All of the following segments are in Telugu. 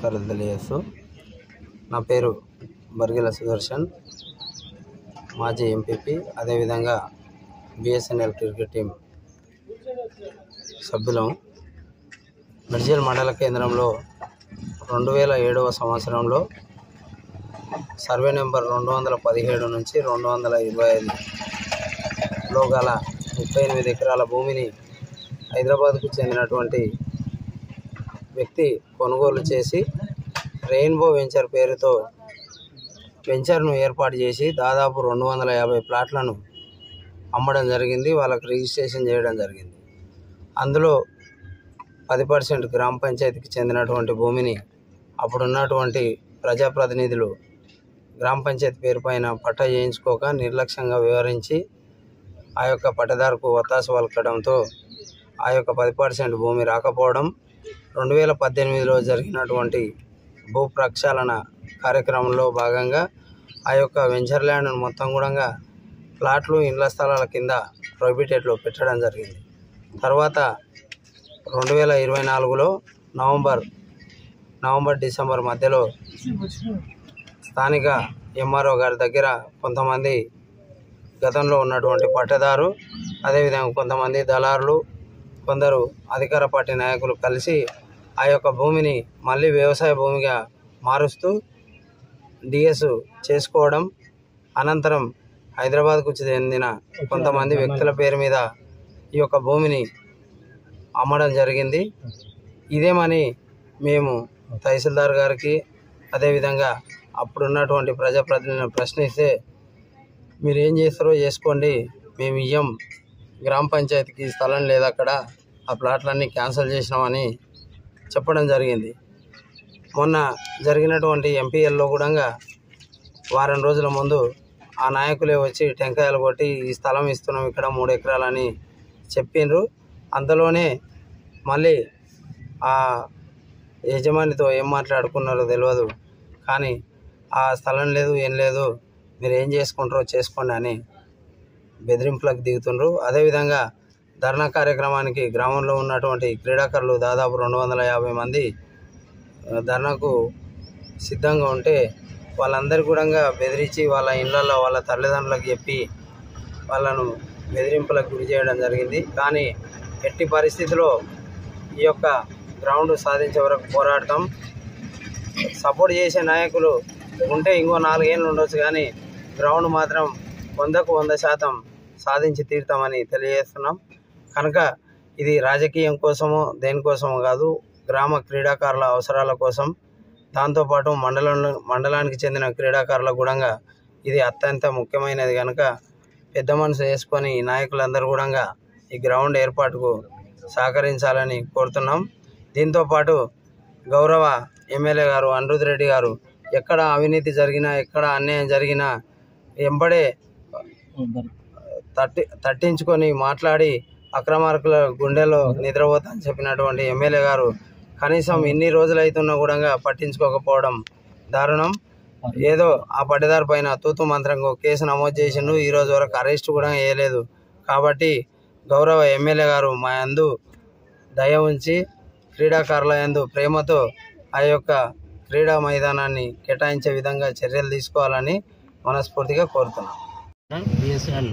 నమస్కారాలు తెలియజేస్తూ, నా పేరు బర్గిల సుదర్శన్, మాజీ ఎంపీపీ, అదేవిధంగా బిఎస్ఎన్ఎల్ క్రికెట్ టీం సభ్యులం. మిర్జల్ మండల కేంద్రంలో 2007వ సంవత్సరంలో సర్వే నెంబర్ 217 నుంచి 225లో గల 38 ఎకరాల భూమిని హైదరాబాద్కు చెందినటువంటి వ్యక్తి కొనుగోలు చేసి రెయిన్బో వెంచర్ పేరుతో వెంచర్ను ఏర్పాటు చేసి దాదాపు 250 ప్లాట్లను అమ్మడం జరిగింది. వాళ్ళకి రిజిస్ట్రేషన్ చేయడం జరిగింది. అందులో 10% గ్రామ పంచాయతీకి చెందినటువంటి భూమిని అప్పుడున్నటువంటి ప్రజాప్రతినిధులు గ్రామ పంచాయతీ పేరు పైన పట్టా చేయించుకోక నిర్లక్ష్యంగా వ్యవహరించి ఆ యొక్క పట్టదారుకు ఒత్తాసు పలకడంతో ఆ యొక్క 10% భూమి రాకపోవడం, 2018లో జరిగినటువంటి భూ ప్రక్షాళన కార్యక్రమంలో భాగంగా ఆ యొక్క వెంచర్ ల్యాండ్ను మొత్తం కూడా ప్లాట్లు, ఇండ్ల స్థలాల కింద ప్రొహిబిటెడ్లో పెట్టడం జరిగింది. తర్వాత 2024లో నవంబర్ డిసెంబర్ మధ్యలో స్థానిక ఎంఆర్ఓ గారి దగ్గర కొంతమంది గతంలో ఉన్నటువంటి పట్టదారు, అదేవిధంగా కొంతమంది దళారులు, కొందరు అధికార పార్టీ నాయకులు కలిసి ఆ యొక్క భూమిని మళ్ళీ వ్యవసాయ భూమిగా మారుస్తూ డిఎస్ చేసుకోవడం, అనంతరం హైదరాబాద్కు చెందిన కొంతమంది వ్యక్తుల పేరు మీద ఈ యొక్క భూమిని అమ్మడం జరిగింది. ఇదేమని మేము తహసీల్దార్ గారికి, అదేవిధంగా అప్పుడున్నటువంటి ప్రజాప్రతినిధులను ప్రశ్నిస్తే, మీరు ఏం చేస్తారో చేసుకోండి, మేము ఇయ్యం, గ్రామ పంచాయతీకి స్థలం లేదు, అక్కడ ఆ ప్లాట్లన్నీ క్యాన్సిల్ చేసినామని చెప్పడం జరిగింది. మొన్న జరిగినటువంటి ఎంపీఎల్లో కూడా వారం రోజుల ముందు ఆ నాయకులే వచ్చి టెంకాయలు కొట్టి ఈ స్థలం ఇస్తున్నాం ఇక్కడ 3 ఎకరాలని చెప్పిండ్రు. అంతలోనే మళ్ళీ ఆ యజమానితో ఏం మాట్లాడుకున్నారో తెలియదు, కానీ ఆ స్థలం లేదు, ఏం లేదు, మీరు ఏం చేసుకుంటారో చేసుకోండి అని బెదిరింపులకు దిగుతుండ్రు. అదేవిధంగా ధర్నా కార్యక్రమానికి గ్రామంలో ఉన్నటువంటి క్రీడాకారులు దాదాపు 250 మంది ధర్నాకు సిద్ధంగా ఉంటే వాళ్ళందరూ కూడా బెదిరించి వాళ్ళ ఇళ్లలో వాళ్ళ తల్లిదండ్రులకు చెప్పి వాళ్ళను బెదిరింపులకు గురి చేయడం జరిగింది. కానీ ఎట్టి పరిస్థితిలో ఈ యొక్క గ్రౌండ్ సాధించే వరకు పోరాడతాం. సపోర్ట్ చేసే నాయకులు ఉంటే ఇంకో 4 ఏళ్ళు ఉండొచ్చు, కానీ గ్రౌండ్ మాత్రం 100కు 100% సాధించి తీరుతామని తెలియజేస్తున్నాం. కనుక ఇది రాజకీయం కోసమో దేనికోసమో కాదు, గ్రామ క్రీడాకారుల అవసరాల కోసం, దాంతోపాటు మండలానికి చెందిన క్రీడాకారులకు కూడా ఇది అత్యంత ముఖ్యమైనది. కనుక పెద్ద మనసు వేసుకొని నాయకులందరూ కూడా ఈ గ్రౌండ్ ఏర్పాటుకు సహకరించాలని కోరుతున్నాం. దీంతోపాటు గౌరవ ఎమ్మెల్యే గారు అనిరుద్ రెడ్డి గారు ఎక్కడ అవినీతి జరిగినా, ఎక్కడ అన్యాయం జరిగినా వెంబడే తట్టించుకొని మాట్లాడి అక్రమార్కుల గుండెలో నిద్రపోతాని చెప్పినటువంటి ఎమ్మెల్యే గారు కనీసం ఇన్ని రోజులు అవుతున్నా కూడా పట్టించుకోకపోవడం దారుణం. ఏదో ఆ పట్టదారు పైన తూతు మంత్రంగా కేసు నమోదు చేసిండు, ఈరోజు వరకు అరెస్ట్ కూడా వేయలేదు. కాబట్టి గౌరవ ఎమ్మెల్యే గారు మా యందు దయ ఉంచి క్రీడాకారుల యందు ప్రేమతో ఆ యొక్క క్రీడా మైదానాన్ని కేటాయించే విధంగా చర్యలు తీసుకోవాలని మనస్ఫూర్తిగా కోరుతున్నాం. బిఎస్ఎన్ఎల్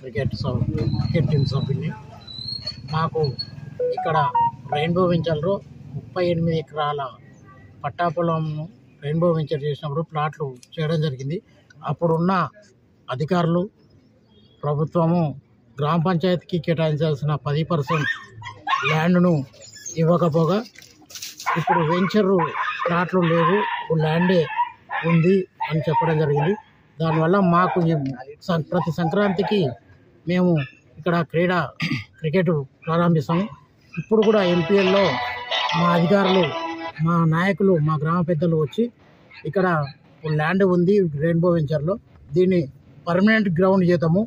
క్రికెట్ టీం సభ్యుని మాకు ఇక్కడ రెయిన్బో వెంచర్లో 38 ఎకరాల పట్టా పొలంను రెయిన్బో వెంచర్ చేసినప్పుడు ప్లాట్లు చేయడం జరిగింది. అప్పుడున్న అధికారులు, ప్రభుత్వము గ్రామ పంచాయతీకి కేటాయించాల్సిన 10% ల్యాండ్ను ఇవ్వకపోగా ఇప్పుడు వెంచరు ప్లాట్లు లేవు, ల్యాండే ఉంది అని చెప్పడం జరిగింది. దానివల్ల మాకు ప్రతి సంక్రాంతికి మేము ఇక్కడ క్రికెట్ ప్రారంభిస్తాము. ఇప్పుడు కూడా ఎంపీఎల్లో మా అధికారులు, మా నాయకులు, మా గ్రామ పెద్దలు వచ్చి ఇక్కడ ల్యాండ్ ఉంది రెయిన్బో వెంచర్లో, దీన్ని పర్మనెంట్ గ్రౌండ్ చేద్దాము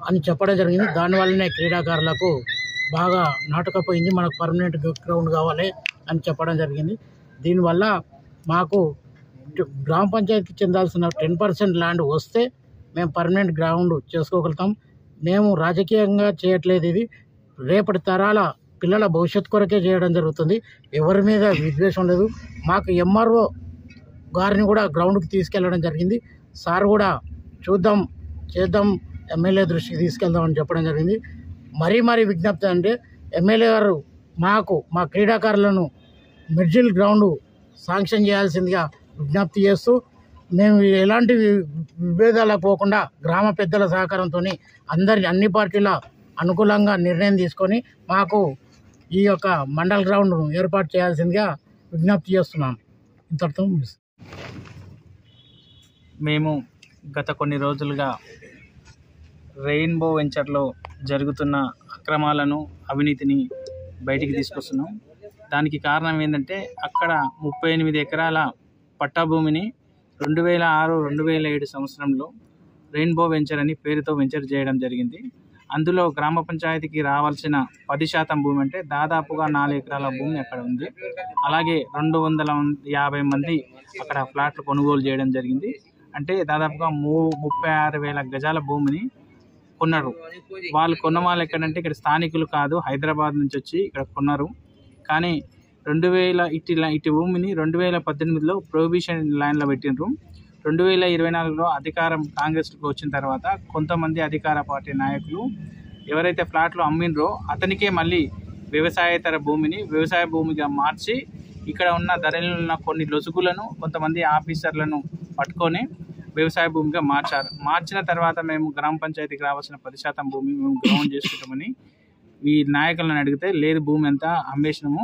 అని చెప్పడం జరిగింది. దానివల్లనే క్రీడాకారులకు బాగా నాటకపోయింది, మనకు పర్మనెంట్ గ్రౌండ్ కావాలి అని చెప్పడం జరిగింది. దీనివల్ల మాకు గ్రామ పంచాయతీకి చెందాల్సిన 10% ల్యాండ్ వస్తే మేము పర్మనెంట్ గ్రౌండ్ చేసుకోగలుగుతాం. మేము రాజకీయంగా చేయట్లేదు, ఇది రేపటి తరాల పిల్లల భవిష్యత్తు కొరకే చేయడం జరుగుతుంది. ఎవరి మీద విద్వేషం లేదు. మాకు ఎంఆర్ఓ గారిని కూడా గ్రౌండ్కి తీసుకెళ్ళడం జరిగింది. సార్ కూడా చేద్దాం ఎమ్మెల్యే దృష్టికి తీసుకెళ్దామని చెప్పడం జరిగింది. మరీ విజ్ఞప్తి అంటే ఎమ్మెల్యే గారు మా క్రీడాకారులను మిర్జిల్ గ్రౌండ్ శాంక్షన్ చేయాల్సిందిగా విజ్ఞప్తి చేస్తూ, మేము ఎలాంటి విభేదాలకు పోకుండా గ్రామ పెద్దల సహకారంతో అన్ని పార్టీల అనుకూలంగా నిర్ణయం తీసుకొని మాకు ఈ యొక్క మండల్ గ్రౌండ్ ఏర్పాటు చేయాల్సిందిగా విజ్ఞప్తి చేస్తున్నాం. ఇంతటితో మేము గత కొన్ని రోజులుగా రెయిన్బో వెంచర్లో జరుగుతున్న అక్రమాలను, అవినీతిని బయటికి తీసుకొస్తున్నాం. దానికి కారణం ఏంటంటే అక్కడ 38 ఎకరాల పట్టా భూమిని 2006-2007 సంవత్సరంలో రెయిన్బో వెంచర్ అని పేరుతో వెంచర్ చేయడం జరిగింది. అందులో గ్రామ పంచాయతీకి రావాల్సిన 10% భూమి అంటే దాదాపుగా 4 ఎకరాల భూమి అక్కడ ఉంది. అలాగే 250 మంది అక్కడ ఫ్లాట్లు కొనుగోలు చేయడం జరిగింది. అంటే దాదాపుగా 36,000 గజాల భూమిని కొన్నారు. వాళ్ళు కొన్న వాళ్ళు ఎక్కడంటే ఇక్కడ స్థానికులు కాదు, హైదరాబాద్ నుంచి వచ్చి ఇక్కడ కొన్నారు. కానీ ఇటు భూమిని 2018లో ప్రొహిబిషన్ ల్యాండ్లో పెట్టినరు. 2024లో అధికారం కాంగ్రెస్కి వచ్చిన తర్వాత కొంతమంది అధికార పార్టీ నాయకులు ఎవరైతే ఫ్లాట్లు అమ్మినరో అతనికే మళ్ళీ వ్యవసాయేతర భూమిని వ్యవసాయ భూమిగా మార్చి ఇక్కడ ఉన్న ధరలు ఉన్న కొన్ని లొసుగులను కొంతమంది ఆఫీసర్లను పట్టుకొని వ్యవసాయ భూమిగా మార్చిన తర్వాత మేము గ్రామ పంచాయతీకి రావాల్సిన 10% భూమి మేము గ్రౌండ్ చేసుకుంటామని ఈ నాయకులను అడిగితే, లేదు భూమి అంతా అమ్మేసినాము,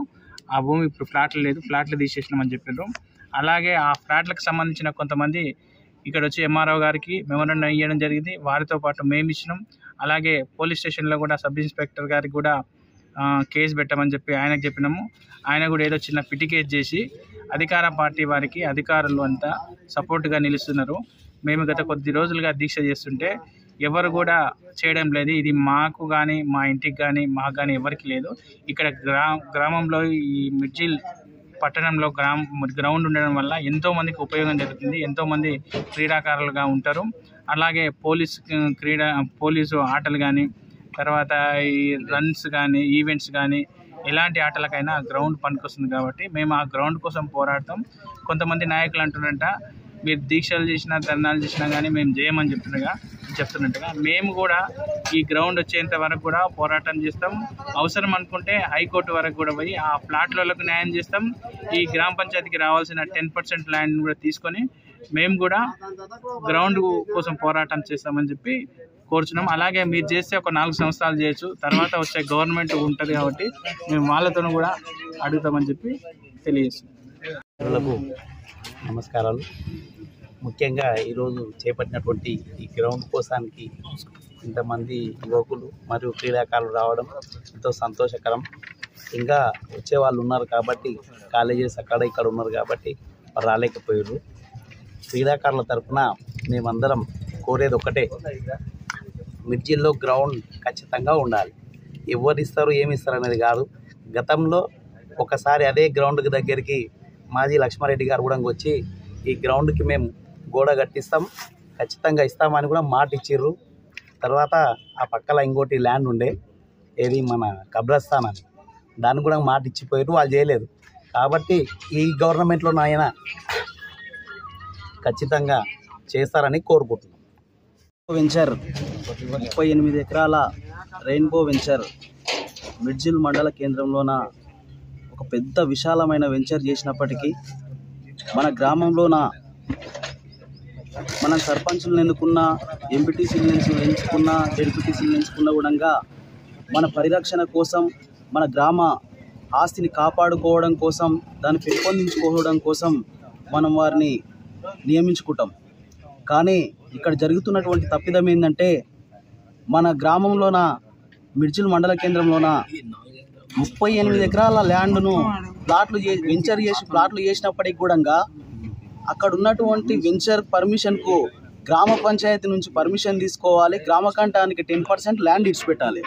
ఆ భూమి ఇప్పుడు ఫ్లాట్లు తీసేసినామని చెప్పారు. అలాగే ఆ ఫ్లాట్లకు సంబంధించిన కొంతమంది ఇక్కడ వచ్చి ఎంఆర్ఓ గారికి మెమోరాండం ఇవ్వడం జరిగింది. వారితో పాటు మేము ఇచ్చినాం. అలాగే పోలీస్ స్టేషన్లో కూడా సబ్ ఇన్స్పెక్టర్ గారికి కూడా కేసు పెట్టమని చెప్పి ఆయనకు చెప్పినాము. ఆయన కూడా ఏదో చిన్న పిటి కేసు చేసి అధికార పార్టీ వారికి అధికారులు అంతా సపోర్ట్గా నిలుస్తున్నారు. మేము గత కొద్ది రోజులుగా దీక్ష చేస్తుంటే ఎవరు కూడా చేయడం లేదు. ఇది మాకు కానీ మా ఇంటికి కానీ మాకు కానీ ఎవరికి లేదు. ఇక్కడ గ్రామంలో ఈ మిర్జిల్ పట్టణంలో గ్రౌండ్ ఉండడం వల్ల ఎంతోమందికి ఉపయోగం జరుగుతుంది. ఎంతోమంది క్రీడాకారులుగా ఉంటారు. అలాగే పోలీసు ఆటలు కానీ, తర్వాత ఈ రన్స్ కానీ, ఈవెంట్స్ కానీ, ఎలాంటి ఆటలకైనా గ్రౌండ్ పనికొస్తుంది. కాబట్టి మేము ఆ గ్రౌండ్ కోసం పోరాడతాం. కొంతమంది నాయకులు అంటున్నట్ట మీరు దీక్షలు చేసినా ధర్నాలు చేసినా కానీ మేము చేయమని చెప్తున్నట్టుగా మేము కూడా ఈ గ్రౌండ్ వచ్చేంత వరకు కూడా పోరాటం చేస్తాం. అవసరం అనుకుంటే హైకోర్టు వరకు కూడా పోయి ఆ ప్లాట్లకు న్యాయం చేస్తాం. ఈ గ్రామ పంచాయతీకి రావాల్సిన 10% ల్యాండ్ కూడా తీసుకొని మేము కూడా గ్రౌండ్ కోసం పోరాటం చేస్తామని చెప్పి కోరుచున్నాం. అలాగే మీరు చేస్తే ఒక 4 సంవత్సరాలు చేయొచ్చు, తర్వాత వచ్చే గవర్నమెంట్ ఉంటుంది కాబట్టి మేము వాళ్ళతో కూడా అడుగుతామని చెప్పి తెలియజేస్తున్నాం. నమస్కారాలు. ముఖ్యంగా ఈరోజు చేపట్టినటువంటి ఈ గ్రౌండ్ కోసానికి ఇంతమంది యువకులు మరియు క్రీడాకారులు రావడం ఎంతో సంతోషకరం. ఇంకా వచ్చే వాళ్ళు ఉన్నారు కాబట్టి, కాలేజెస్ అక్కడ ఇక్కడ ఉన్నారు కాబట్టి రాలేకపోయారు. క్రీడాకారుల తరఫున మేమందరం కోరేది ఒకటే, మిర్జిల్లో గ్రౌండ్ ఖచ్చితంగా ఉండాలి. ఎవరు ఇస్తారు ఏమి ఇస్తారు అనేది కాదు. గతంలో ఒకసారి అదే గ్రౌండ్కి దగ్గరికి మాజీ లక్ష్మారెడ్డి గారు కూడా వచ్చి ఈ గ్రౌండ్కి మేము గోడ కట్టిస్తాం, ఖచ్చితంగా ఇస్తామని కూడా మాట ఇచ్చిర్రు. తర్వాత ఆ పక్కల ఇంకోటి ల్యాండ్ ఉండే, ఏది మన కబ్రస్థాన్ అని, దాన్ని కూడా మాట ఇచ్చిపోయారు, వాళ్ళు చేయలేదు. కాబట్టి ఈ గవర్నమెంట్లో ఆయన ఖచ్చితంగా చేస్తారని కోరుకుంటున్నాం. వెంచర్ 38 ఎకరాల రెయిన్బో వెంచర్ మిర్జిల్ మండల కేంద్రంలోన ఒక పెద్ద విశాలమైన వెంచర్ చేసినప్పటికీ మన గ్రామంలోన మన సర్పంచులను ఎన్నుకున్న, ఎంపీటీసీలను ఎంచుకున్న, జడ్పీటీసీలను ఎంచుకున్న కూడా మన పరిరక్షణ కోసం, మన గ్రామ ఆస్తిని కాపాడుకోవడం కోసం, దాన్ని పెంపొందించుకోవడం కోసం మనం వారిని నియమించుకుంటాం. కానీ ఇక్కడ జరుగుతున్నటువంటి తప్పిదం ఏంటంటే, మన గ్రామంలోన మిర్జిల్ మండల కేంద్రంలోన 38 ఎకరాల ల్యాండ్ను వెంచర్ చేసి ప్లాట్లు చేసినప్పటికి కూడా అక్కడ ఉన్నటువంటి వెంచర్ పర్మిషన్కు గ్రామ పంచాయతీ నుంచి పర్మిషన్ తీసుకోవాలి. గ్రామ కంఠానికి 10% ల్యాండ్ ఇచ్చిపెట్టాలి.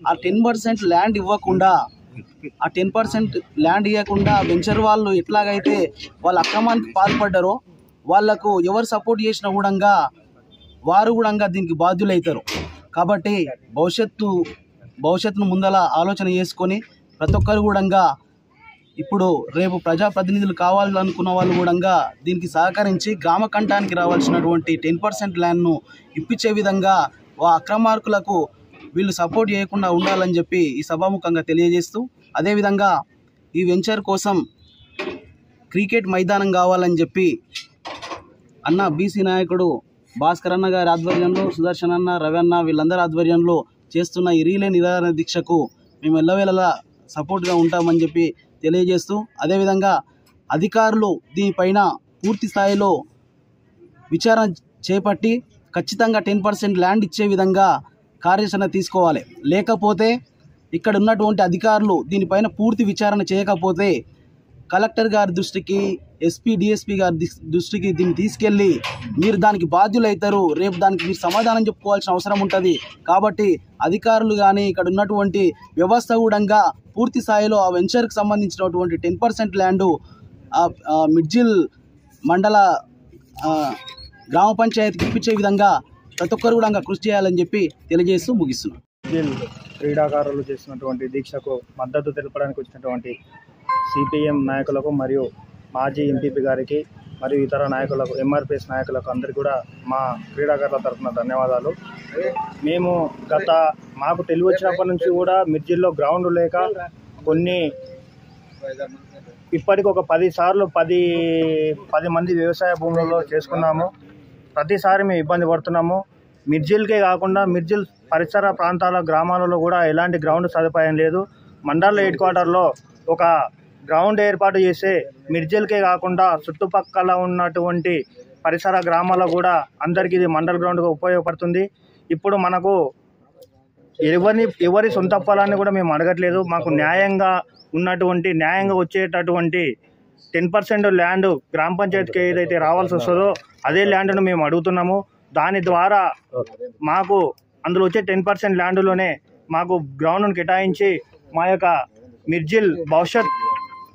ఆ 10% ల్యాండ్ ఇవ్వకుండా, ఆ 10% ల్యాండ్ ఇవ్వకుండా వెంచర్ వాళ్ళు ఎట్లాగైతే వాళ్ళ అక్రమానికి పాల్పడ్డారో వాళ్లకు ఎవరు సపోర్ట్ చేసినా కూడా వారు కూడా దీనికి బాధ్యులవుతారు. కాబట్టి భవిష్యత్తును ముందల ఆలోచన చేసుకొని ప్రతి ఒక్కరు కూడా ఇప్పుడు రేపు ప్రజాప్రతినిధులు కావాలనుకున్న వాళ్ళు కూడా దీనికి సహకరించి గ్రామ కంఠానికి రావాల్సినటువంటి 10% ల్యాండ్ను ఇప్పించే విధంగా అక్రమార్కులకు వీళ్ళు సపోర్ట్ చేయకుండా ఉండాలని చెప్పి ఈ సభాముఖంగా తెలియజేస్తూ, అదేవిధంగా ఈ వెంచర్ కోసం క్రికెట్ మైదానం కావాలని చెప్పి అన్న బీసీ నాయకుడు భాస్కర్ అన్న గారి ఆధ్వర్యంలో, సుదర్శన్ అన్న, రవి అన్న వీళ్ళందరి ఆధ్వర్యంలో చేస్తున్న ఈ రీలే నిరాహార దీక్షకు మేము ఎల్లవేళలా సపోర్ట్గా ఉంటామని చెప్పి తెలియజేస్తూ, అదేవిధంగా అధికారులు దీనిపైన పూర్తి స్థాయిలో విచారణ చేపట్టి ఖచ్చితంగా 10% ల్యాండ్ ఇచ్చే విధంగా కార్యాచరణ తీసుకోవాలి. లేకపోతే ఇక్కడ ఉన్నటువంటి అధికారులు దీనిపైన పూర్తి విచారణ చేయకపోతే కలెక్టర్ గారి దృష్టికి, ఎస్పీ డిఎస్పీ గారి దృష్టికి దీన్ని తీసుకెళ్ళి మీరు దానికి బాధ్యులవుతారు. రేపు దానికి మీరు సమాధానం చెప్పుకోవాల్సిన అవసరం ఉంటుంది. కాబట్టి అధికారులు కానీ ఇక్కడ ఉన్నటువంటి వ్యవస్థ కూడా పూర్తి స్థాయిలో ఆ వెంచర్కి సంబంధించినటువంటి 10% ల్యాండు మిడ్జిల్ మండల గ్రామ పంచాయతీకి ఇప్పించే విధంగా ప్రతి ఒక్కరు కూడా కృషి చేయాలని చెప్పి తెలియజేస్తూ ముగిస్తున్నాను. క్రీడాకారులు చేసినటువంటి దీక్షకు మద్దతు తెలపడానికి వచ్చినటువంటి సిపిఎం నాయకులకు మరియు మాజీ ఎంపీపీ గారికి మరియు ఇతర నాయకులకు, ఎంఆర్పిఎస్ నాయకులకు అందరికీ కూడా మా క్రీడాకారుల తరఫున ధన్యవాదాలు. మేము మాకు తెలివి వచ్చినప్పటి నుంచి కూడా మిర్జిల్లో గ్రౌండ్ లేక ఇప్పటికి ఒక 10 సార్లు 10 మంది వ్యవసాయ భూములలో చేసుకున్నాము. ప్రతిసారి మేము ఇబ్బంది పడుతున్నాము. మిర్జిల్కే కాకుండా మిర్జిల్ పరిసర ప్రాంతాల గ్రామాలలో కూడా ఎలాంటి గ్రౌండ్ సదుపాయం లేదు. మండల హెడ్ క్వార్టర్లో ఒక గ్రౌండ్ ఏర్పాటు చేస్తే మిర్జిల్కే కాకుండా చుట్టుపక్కల ఉన్నటువంటి పరిసర గ్రామాల్లో కూడా అందరికీ ఇది మండల్ గ్రౌండ్గా ఉపయోగపడుతుంది. ఇప్పుడు మనకు ఎవరి సొంత పొలాన్ని కూడా మేము అడగట్లేదు. మాకు న్యాయంగా వచ్చేటటువంటి 10% ల్యాండ్ గ్రామ పంచాయతీకి ఏదైతే రావాల్సి వస్తుందో అదే ల్యాండ్ను మేము అడుగుతున్నాము. దాని ద్వారా మాకు అందులో వచ్చే 10% ల్యాండ్లోనే మాకు గ్రౌండ్ను కేటాయించి మా యొక్క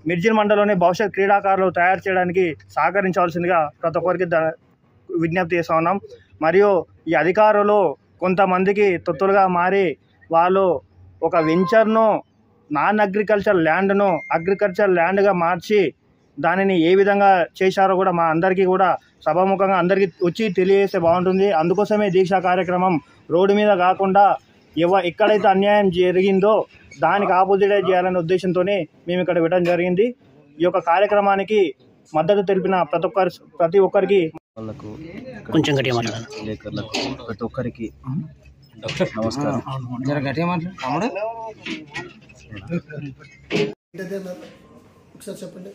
మిర్జిల్ మండలంలోని భవిష్యత్ క్రీడాకారులు తయారు చేయడానికి సహకరించవలసిందిగా ప్రతి ఒక్కరికి విజ్ఞప్తి చేస్తూ ఉన్నాం. మరియు ఈ అధికారులు కొంతమందికి తొత్తులుగా మారి వాళ్ళు ఒక వెంచర్ను నాన్ అగ్రికల్చర్ ల్యాండ్ను అగ్రికల్చర్ ల్యాండ్గా మార్చి దానిని ఏ విధంగా చేశారో కూడా మా అందరికీ కూడా సభాముఖంగా అందరికీ వచ్చి తెలియజేస్తే బాగుంటుంది. అందుకోసమే దీక్షా కార్యక్రమం రోడ్డు మీద కాకుండా ఎక్కడైతే అన్యాయం జరిగిందో దానికి ఆపోజిటే చేయాలనే ఉద్దేశంతో మేము ఇక్కడ పెట్టడం జరిగింది. ఈ యొక్క కార్యక్రమానికి మద్దతు తెలిపిన ప్రతి ఒక్కరికి కొంచెం గట్టిగా మాట్లాడాలి. ప్రతి ఒక్కరికి నమస్కారం. ఒకసారి చెప్పండి.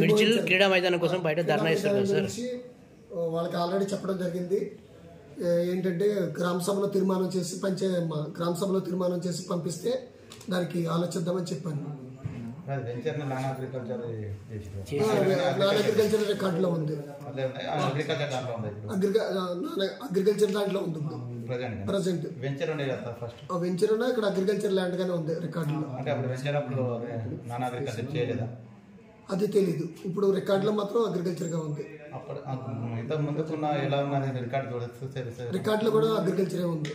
మిర్జిల్ క్రీడా మైదానం కోసం బయట ధర్నా ఇస్తారు సార్. వాళ్ళకి ఆల్రెడీ చెప్పడం జరిగింది. ఏంటంటే గ్రామ సభలో తీర్మానం చేసి పంపిస్తే దానికి ఆలోచిద్దామని చెప్పాను. నాన్ అగ్రికల్చర్ రికార్డులో ఉంది, అగ్రికల్చర్ దాంట్లో ఉంది ప్రజెంట్. వెంచర్ ఉన్నా ఇక్కడ అగ్రికల్చర్ ల్యాండ్ గానే ఉంది రికార్డులో. అది తెలీదు. ఇప్పుడు రికార్డులో మాత్రం అగ్రికల్చర్ గా ఉంది. రికార్డులో కూడా అగ్రికల్చర్ ఉంది.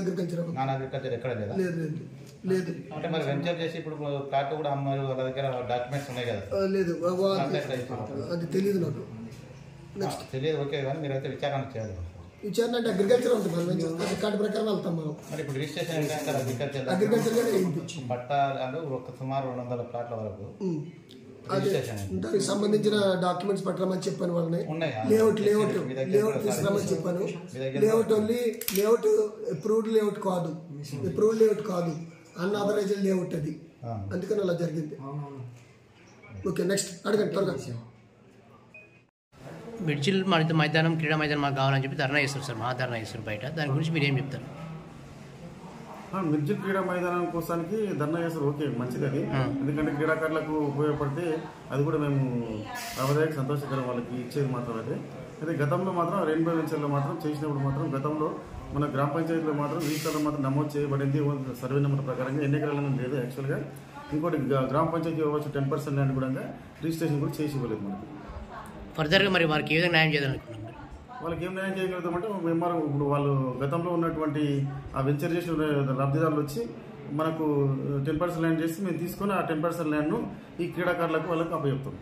అగ్రికల్చర్ లేదు. లేదు అది తెలీదు నాకు. విచారణ అంటే అగ్రికల్చర్ ఉంటుంది. రికార్డు ప్రకారం వెళ్తాం మనం. అగ్రికల్చర్ గానే అయింది. దానికి సంబంధించిన డాక్యుమెంట్స్ పట్టమని చెప్పాను వాళ్ళని. లేఅవుట్ తీసుకురామని చెప్పాను. లేఅవుట్ అప్రూవ్డ్ లేఅవుట్ కాదు, అన్ఆథరైజ్డ్ లేఅవుట్ అది. అందుకని అలా జరిగింది. ఓకే, నెక్స్ట్ అడగండి త్వరగా. మిర్జిల్ మైదానం క్రీడా మైదానం మాకు కావాలని చెప్పి ధర్నా చేస్తారు సార్. ధర్నా చేస్తారు బయట. దాని గురించి మీరు ఏం చెప్తారు? మిర్జిల్ క్రీడా మైదానం కోసానికి ధర్నా చేస్తారు. ఓకే, మంచిది అది. ఎందుకంటే క్రీడాకారులకు ఉపయోగపడితే అది కూడా మేము లాభదాయక సంతోషకరం వాళ్ళకి ఇచ్చేది మాత్రం అదే. అయితే గతంలో మాత్రం రెయిన్బో వెంచర్లో మాత్రం చేసినప్పుడు మాత్రం గతంలో మన గ్రామ పంచాయతీలో మాత్రం రిజిస్టర్లో మాత్రం నమోదు చేయబడింది. సర్వే నెంబర్ ప్రకారంగా ఎన్ని ఎకరాలు లేదు యాక్చువల్గా. ఇంకోటి గ్రామ పంచాయతీ ఇవ్వచ్చు 10% ల్యాండ్ కూడా రిజిస్ట్రేషన్ కూడా చేసి ఇవ్వలేదు మనకి. ఫర్దర్గా మరి వారికి ఏ విధంగా న్యాయం చేయాలనుకున్నాం? వాళ్ళకి ఏం న్యాయం చేయగలుగుతామంటే ఇప్పుడు వాళ్ళు గతంలో ఉన్నటువంటి ఆ వెంచర్ చేసిన లబ్ధిదారులు వచ్చి మనకు 10% ల్యాండ్ చేసి మేము తీసుకొని ఆ 10% ల్యాండ్ను ఈ క్రీడాకారులకు వాళ్ళకు అప్పచెప్తాం.